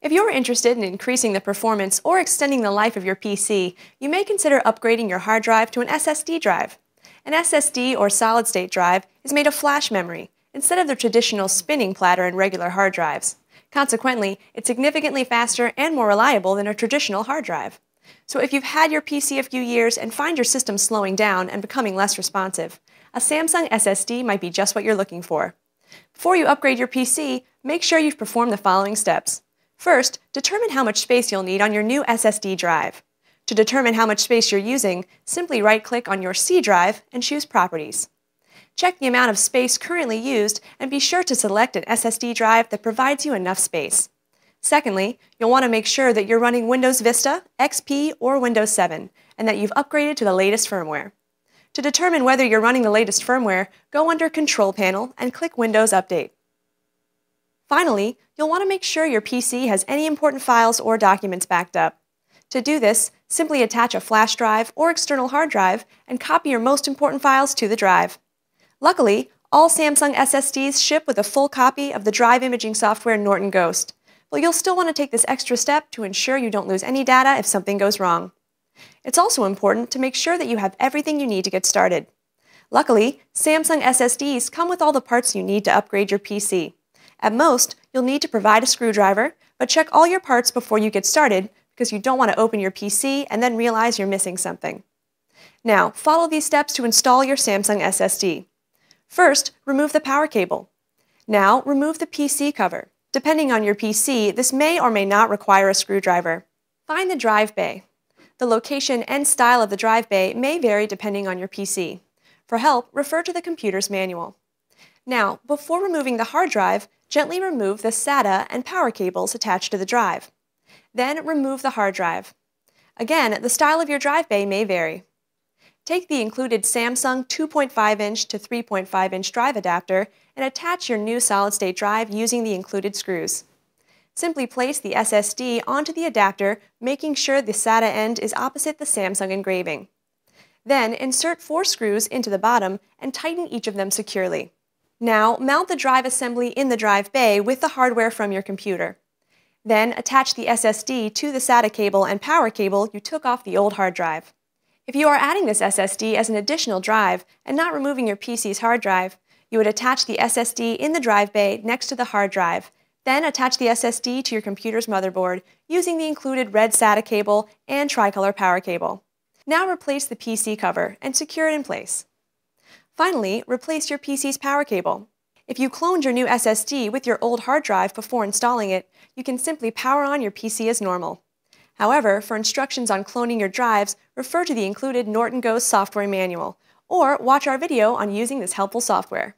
If you're interested in increasing the performance or extending the life of your PC, you may consider upgrading your hard drive to an SSD drive. An SSD or solid-state drive is made of flash memory, instead of the traditional spinning platter in regular hard drives. Consequently, it's significantly faster and more reliable than a traditional hard drive. So if you've had your PC a few years and find your system slowing down and becoming less responsive, a Samsung SSD might be just what you're looking for. Before you upgrade your PC, make sure you've performed the following steps. First, determine how much space you'll need on your new SSD drive. To determine how much space you're using, simply right-click on your C drive and choose Properties. Check the amount of space currently used and be sure to select an SSD drive that provides you enough space. Secondly, you'll want to make sure that you're running Windows Vista, XP, or Windows 7, and that you've upgraded to the latest firmware. To determine whether you're running the latest firmware, go under Control Panel and click Windows Update. Finally, you'll want to make sure your PC has any important files or documents backed up. To do this, simply attach a flash drive or external hard drive and copy your most important files to the drive. Luckily, all Samsung SSDs ship with a full copy of the drive imaging software Norton Ghost, but you'll still want to take this extra step to ensure you don't lose any data if something goes wrong. It's also important to make sure that you have everything you need to get started. Luckily, Samsung SSDs come with all the parts you need to upgrade your PC. At most, you'll need to provide a screwdriver, but check all your parts before you get started because you don't want to open your PC and then realize you're missing something. Now, follow these steps to install your Samsung SSD. First, remove the power cable. Now, remove the PC cover. Depending on your PC, this may or may not require a screwdriver. Find the drive bay. The location and style of the drive bay may vary depending on your PC. For help, refer to the computer's manual. Now, before removing the hard drive, gently remove the SATA and power cables attached to the drive. Then remove the hard drive. Again, the style of your drive bay may vary. Take the included Samsung 2.5-inch to 3.5-inch drive adapter and attach your new solid-state drive using the included screws. Simply place the SSD onto the adapter, making sure the SATA end is opposite the Samsung engraving. Then insert 4 screws into the bottom and tighten each of them securely. Now, mount the drive assembly in the drive bay with the hardware from your computer. Then attach the SSD to the SATA cable and power cable you took off the old hard drive. If you are adding this SSD as an additional drive and not removing your PC's hard drive, you would attach the SSD in the drive bay next to the hard drive, then attach the SSD to your computer's motherboard using the included red SATA cable and tricolor power cable. Now replace the PC cover and secure it in place. Finally, replace your PC's power cable. If you cloned your new SSD with your old hard drive before installing it, you can simply power on your PC as normal. However, for instructions on cloning your drives, refer to the included Norton Ghost software manual, or watch our video on using this helpful software.